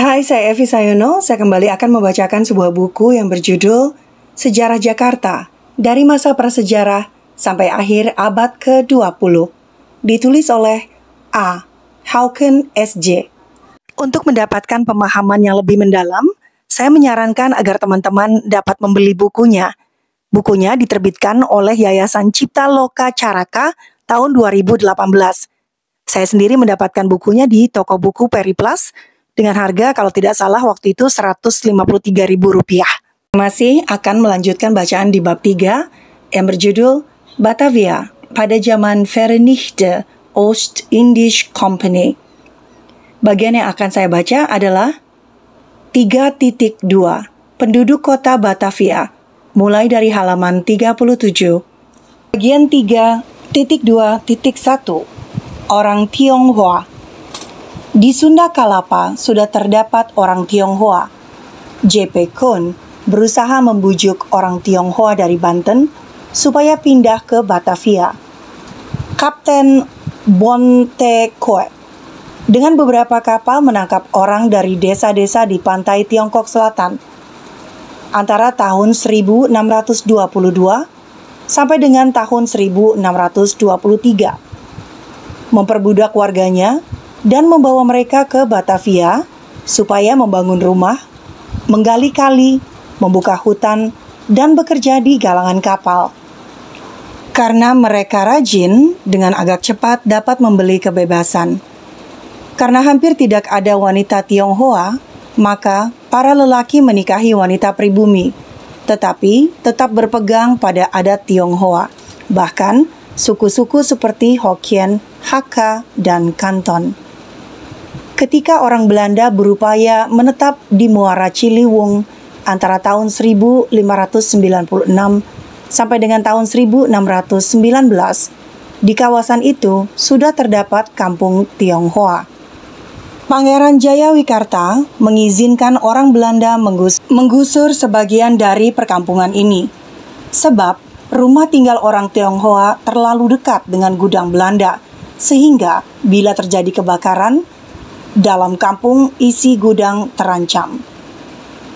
Hai, saya Evi Sayono. Saya kembali akan membacakan sebuah buku yang berjudul Sejarah Jakarta dari masa prasejarah sampai akhir abad ke-20. Ditulis oleh A. Hauken S.J. Untuk mendapatkan pemahaman yang lebih mendalam, saya menyarankan agar teman-teman dapat membeli bukunya. Bukunya diterbitkan oleh Yayasan Cipta Loka Caraka tahun 2018. Saya sendiri mendapatkan bukunya di toko buku Periplus dengan harga kalau tidak salah waktu itu Rp153.000. Masih akan melanjutkan bacaan di bab 3 yang berjudul Batavia pada zaman Verenigde Oost-Indisch Company. Bagian yang akan saya baca adalah 3.2 Penduduk Kota Batavia mulai dari halaman 37. Bagian 3.2.1 Orang Tionghoa. Di Sunda Kalapa sudah terdapat orang Tionghoa. J.P. Koon berusaha membujuk orang Tionghoa dari Banten supaya pindah ke Batavia. Kapten Bontekoe dengan beberapa kapal menangkap orang dari desa-desa di pantai Tiongkok Selatan antara tahun 1622 sampai dengan tahun 1623. Memperbudak warganya dan membawa mereka ke Batavia supaya membangun rumah, menggali kali, membuka hutan, dan bekerja di galangan kapal. Karena mereka rajin, dengan agak cepat dapat membeli kebebasan. Karena hampir tidak ada wanita Tionghoa, maka para lelaki menikahi wanita pribumi, tetapi tetap berpegang pada adat Tionghoa, bahkan suku-suku seperti Hokkien, Hakka, dan Kanton. Ketika orang Belanda berupaya menetap di Muara Ciliwung antara tahun 1596 sampai dengan tahun 1619, di kawasan itu sudah terdapat kampung Tionghoa. Pangeran Jayawikarta mengizinkan orang Belanda menggusur sebagian dari perkampungan ini, sebab rumah tinggal orang Tionghoa terlalu dekat dengan gudang Belanda, sehingga bila terjadi kebakaran, dalam kampung isi gudang terancam.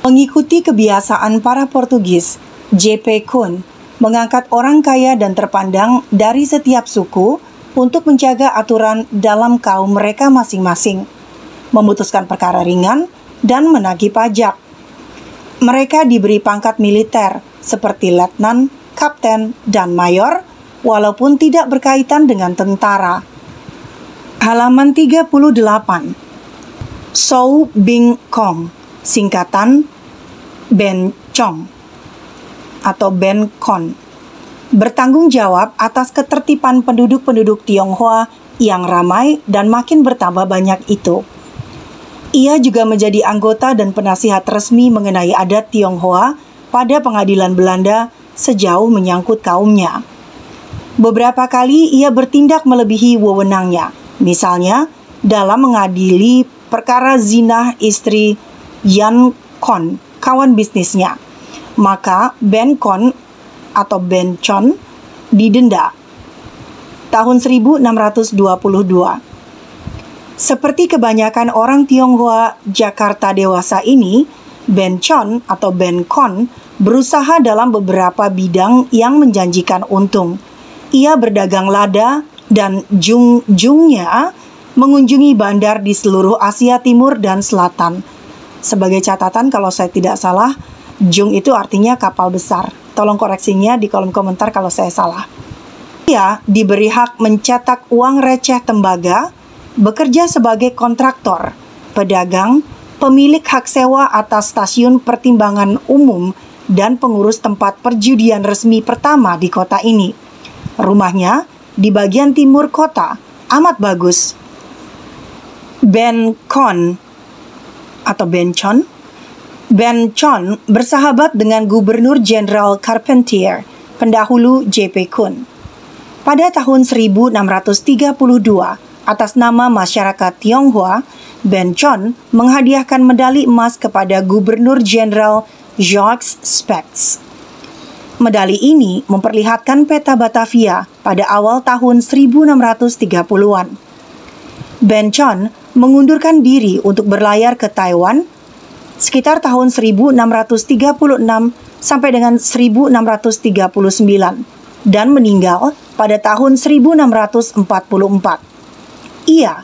Mengikuti kebiasaan para Portugis, J.P. Koon mengangkat orang kaya dan terpandang dari setiap suku untuk menjaga aturan dalam kaum mereka masing-masing, memutuskan perkara ringan, dan menagih pajak. Mereka diberi pangkat militer seperti letnan, kapten, dan mayor, walaupun tidak berkaitan dengan tentara. Halaman 38. Sou Bing Kong, singkatan Ben Chong atau Ben Kon, bertanggung jawab atas ketertiban penduduk-penduduk Tionghoa yang ramai dan makin bertambah banyak itu. Ia juga menjadi anggota dan penasihat resmi mengenai adat Tionghoa pada pengadilan Belanda sejauh menyangkut kaumnya. Beberapa kali ia bertindak melebihi wewenangnya, misalnya dalam mengadili perkara zina istri Yan Kon, kawan bisnisnya. Maka Ben Kon atau Ben Chon didenda tahun 1622. Seperti kebanyakan orang Tionghoa Jakarta dewasa ini, Ben Chon atau Ben Kon berusaha dalam beberapa bidang yang menjanjikan untung. Ia berdagang lada dan jungnya mengunjungi bandar di seluruh Asia Timur dan Selatan. Sebagai catatan, kalau saya tidak salah, jung itu artinya kapal besar. Tolong koreksinya di kolom komentar kalau saya salah. Ia diberi hak mencetak uang receh tembaga, bekerja sebagai kontraktor, pedagang, pemilik hak sewa atas stasiun pertimbangan umum, dan pengurus tempat perjudian resmi pertama di kota ini. Rumahnya di bagian timur kota, amat bagus. Ben Kon atau Ben Chon. Ben Chon bersahabat dengan Gubernur Jenderal Carpentier, pendahulu J.P. Koon. Pada tahun 1632, atas nama masyarakat Tionghoa, Ben Chon menghadiahkan medali emas kepada Gubernur Jenderal Jacques Spets. Medali ini memperlihatkan peta Batavia pada awal tahun 1630-an. Ben Chon mengundurkan diri untuk berlayar ke Taiwan sekitar tahun 1636 sampai dengan 1639 dan meninggal pada tahun 1644. Ia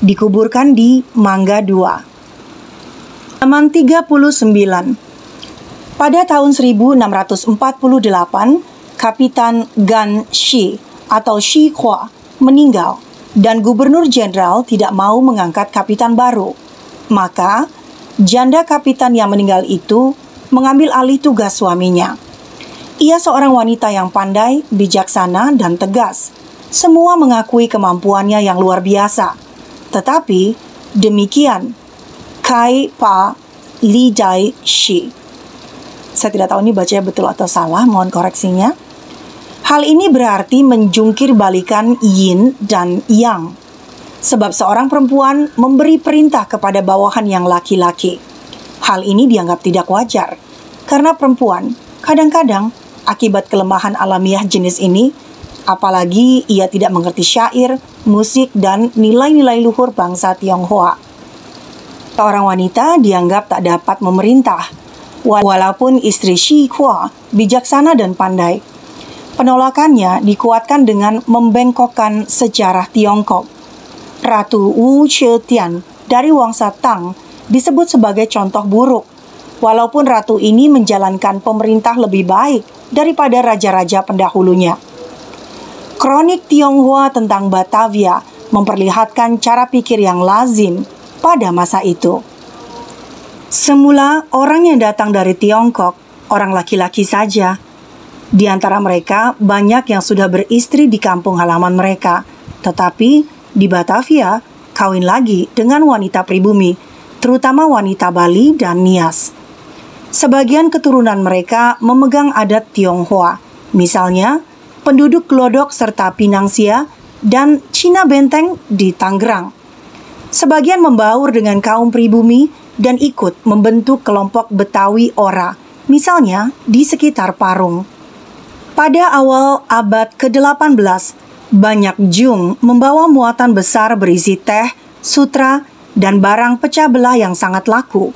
dikuburkan di Mangga II. Halaman 39. Pada tahun 1648, Kapitan Gan Shi atau Shi Hua meninggal dan Gubernur Jenderal tidak mau mengangkat kapitan baru. Maka, janda kapitan yang meninggal itu mengambil alih tugas suaminya. Ia seorang wanita yang pandai, bijaksana, dan tegas. Semua mengakui kemampuannya yang luar biasa. Tetapi, demikian Kai Pa Li Jai Shi. Saya tidak tahu ini bacanya betul atau salah, mohon koreksinya. Hal ini berarti menjungkir balikan yin dan yang. Sebab seorang perempuan memberi perintah kepada bawahan yang laki-laki. Hal ini dianggap tidak wajar, karena perempuan kadang-kadang akibat kelemahan alamiah jenis ini, apalagi ia tidak mengerti syair, musik, dan nilai-nilai luhur bangsa Tionghoa. Seorang wanita dianggap tak dapat memerintah, walaupun istri Shi Hua bijaksana dan pandai. Penolakannya dikuatkan dengan membengkokkan sejarah Tiongkok. Ratu Wu Zetian dari Wangsa Tang disebut sebagai contoh buruk, walaupun ratu ini menjalankan pemerintah lebih baik daripada raja-raja pendahulunya. Kronik Tionghoa tentang Batavia memperlihatkan cara pikir yang lazim pada masa itu. Semula orang yang datang dari Tiongkok, orang laki-laki saja. Di antara mereka banyak yang sudah beristri di kampung halaman mereka, tetapi di Batavia kawin lagi dengan wanita pribumi, terutama wanita Bali dan Nias. Sebagian keturunan mereka memegang adat Tionghoa, misalnya penduduk Glodok serta Pinangsia dan Cina Benteng di Tangerang. Sebagian membaur dengan kaum pribumi dan ikut membentuk kelompok Betawi Ora, misalnya di sekitar Parung. Pada awal abad ke-18, banyak jung membawa muatan besar berisi teh, sutra, dan barang pecah belah yang sangat laku.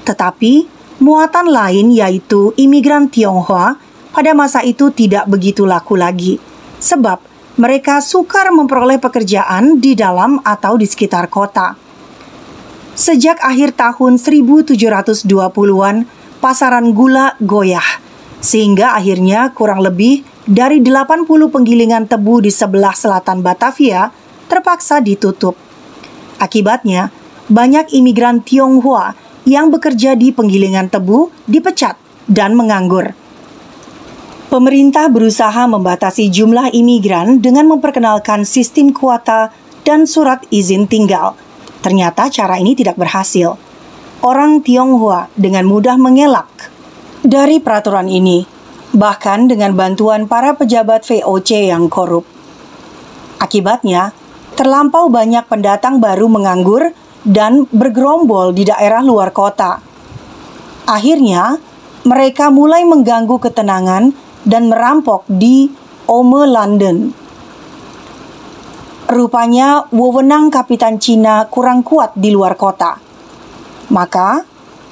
Tetapi, muatan lain yaitu imigran Tionghoa pada masa itu tidak begitu laku lagi, sebab mereka sukar memperoleh pekerjaan di dalam atau di sekitar kota. Sejak akhir tahun 1720-an, pasaran gula goyah, sehingga akhirnya kurang lebih dari 80 penggilingan tebu di sebelah selatan Batavia terpaksa ditutup. Akibatnya, banyak imigran Tionghoa yang bekerja di penggilingan tebu dipecat dan menganggur. Pemerintah berusaha membatasi jumlah imigran dengan memperkenalkan sistem kuota dan surat izin tinggal. Ternyata cara ini tidak berhasil. Orang Tionghoa dengan mudah mengelak dari peraturan ini, bahkan dengan bantuan para pejabat VOC yang korup. Akibatnya, terlampau banyak pendatang baru menganggur dan bergerombol di daerah luar kota. Akhirnya, mereka mulai mengganggu ketenangan dan merampok di Ome London. Rupanya, wewenang Kapitan Cina kurang kuat di luar kota. Maka,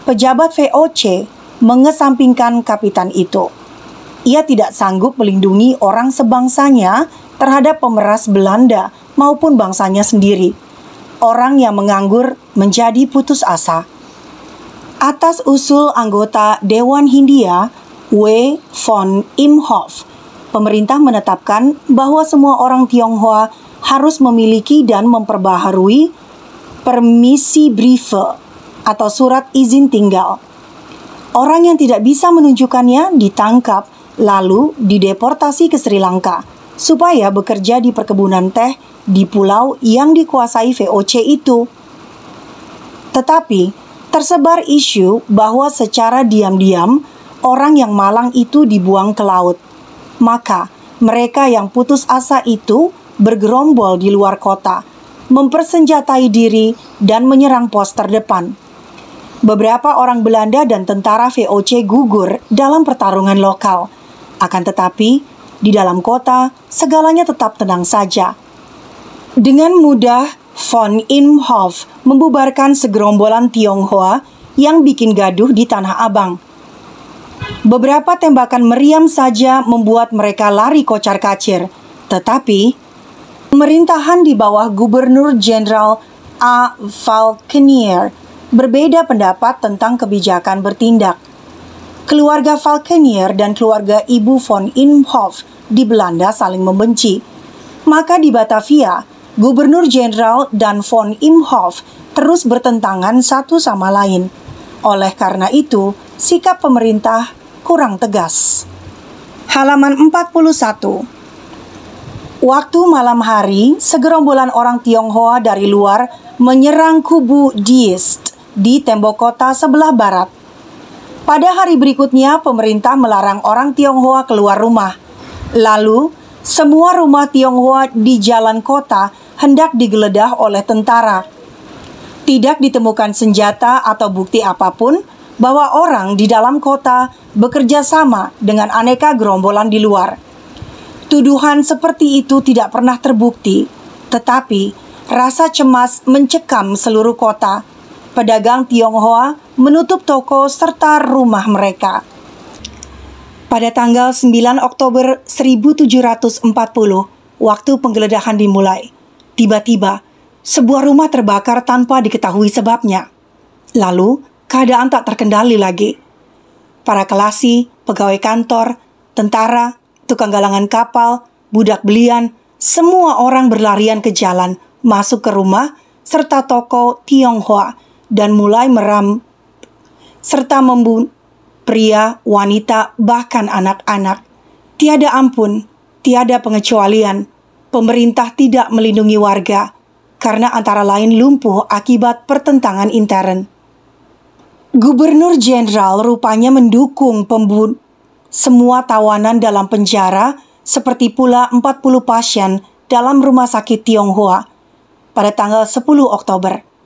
pejabat VOC mengesampingkan kapitan itu. Ia tidak sanggup melindungi orang sebangsanya terhadap pemeras Belanda maupun bangsanya sendiri. Orang yang menganggur menjadi putus asa. Atas usul anggota Dewan Hindia, W. von Imhoff, pemerintah menetapkan bahwa semua orang Tionghoa harus memiliki dan memperbaharui permisi briefe atau surat izin tinggal. Orang yang tidak bisa menunjukkannya ditangkap lalu dideportasi ke Sri Lanka supaya bekerja di perkebunan teh di pulau yang dikuasai VOC itu. Tetapi tersebar isu bahwa secara diam-diam orang yang malang itu dibuang ke laut. Maka mereka yang putus asa itu bergerombol di luar kota, mempersenjatai diri dan menyerang pos terdepan. Beberapa orang Belanda dan tentara VOC gugur dalam pertarungan lokal. Akan tetapi, di dalam kota, segalanya tetap tenang saja. Dengan mudah, von Imhoff membubarkan segerombolan Tionghoa yang bikin gaduh di Tanah Abang. Beberapa tembakan meriam saja membuat mereka lari kocar-kacir, tetapi pemerintahan di bawah Gubernur Jenderal A. Falkenier berbeda pendapat tentang kebijakan bertindak. Keluarga Falkenier dan keluarga Ibu von Imhoff di Belanda saling membenci. Maka di Batavia, Gubernur Jenderal dan von Imhoff terus bertentangan satu sama lain. Oleh karena itu, sikap pemerintah kurang tegas. Halaman 41. Waktu malam hari, segerombolan orang Tionghoa dari luar menyerang kubu Diest di tembok kota sebelah barat. Pada hari berikutnya, pemerintah melarang orang Tionghoa keluar rumah. Lalu, semua rumah Tionghoa di jalan kota hendak digeledah oleh tentara. Tidak ditemukan senjata atau bukti apapun bahwa orang di dalam kota bekerja sama dengan aneka gerombolan di luar. Tuduhan seperti itu tidak pernah terbukti, tetapi rasa cemas mencekam seluruh kota. Pedagang Tionghoa menutup toko serta rumah mereka. Pada tanggal 9 Oktober 1740, waktu penggeledahan dimulai, tiba-tiba sebuah rumah terbakar tanpa diketahui sebabnya. Lalu, keadaan tak terkendali lagi. Para kelasi, pegawai kantor, tentara, tukang galangan kapal, budak belian, semua orang berlarian ke jalan, masuk ke rumah, serta toko Tionghoa, dan mulai serta membunuh pria, wanita, bahkan anak-anak. Tiada ampun, tiada pengecualian. Pemerintah tidak melindungi warga, karena antara lain lumpuh akibat pertentangan intern. Gubernur Jenderal rupanya mendukung semua tawanan dalam penjara, seperti pula 40 pasien dalam rumah sakit Tionghoa pada tanggal 10 Oktober.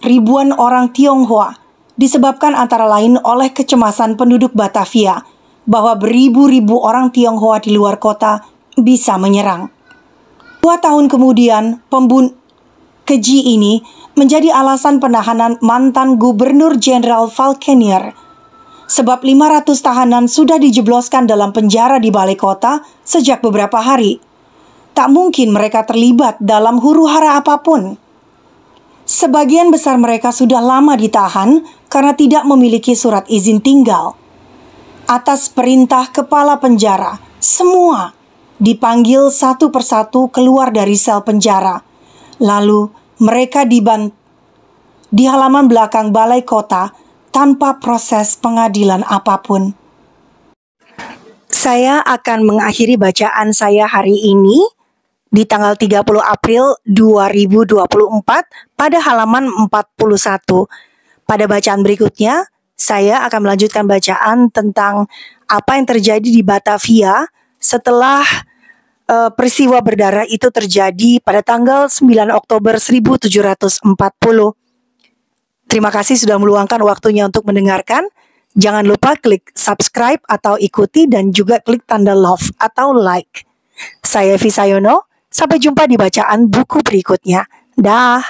Ribuan orang Tionghoa disebabkan antara lain oleh kecemasan penduduk Batavia bahwa beribu-ribu orang Tionghoa di luar kota bisa menyerang. 2 tahun kemudian, keji ini menjadi alasan penahanan mantan Gubernur Jenderal Falkenier. Sebab 500 tahanan sudah dijebloskan dalam penjara di balai kota sejak beberapa hari. Tak mungkin mereka terlibat dalam huru-hara apapun. Sebagian besar mereka sudah lama ditahan karena tidak memiliki surat izin tinggal. Atas perintah kepala penjara, semua dipanggil satu persatu keluar dari sel penjara. Lalu mereka di halaman belakang balai kota tanpa proses pengadilan apapun. Saya akan mengakhiri bacaan saya hari ini di tanggal 30 April 2024 pada halaman 41. Pada bacaan berikutnya, saya akan melanjutkan bacaan tentang apa yang terjadi di Batavia setelah peristiwa berdarah itu terjadi pada tanggal 9 Oktober 1740. Terima kasih sudah meluangkan waktunya untuk mendengarkan. Jangan lupa klik subscribe atau ikuti dan juga klik tanda love atau like. Saya Evi Sayono, sampai jumpa di bacaan buku berikutnya. Dah.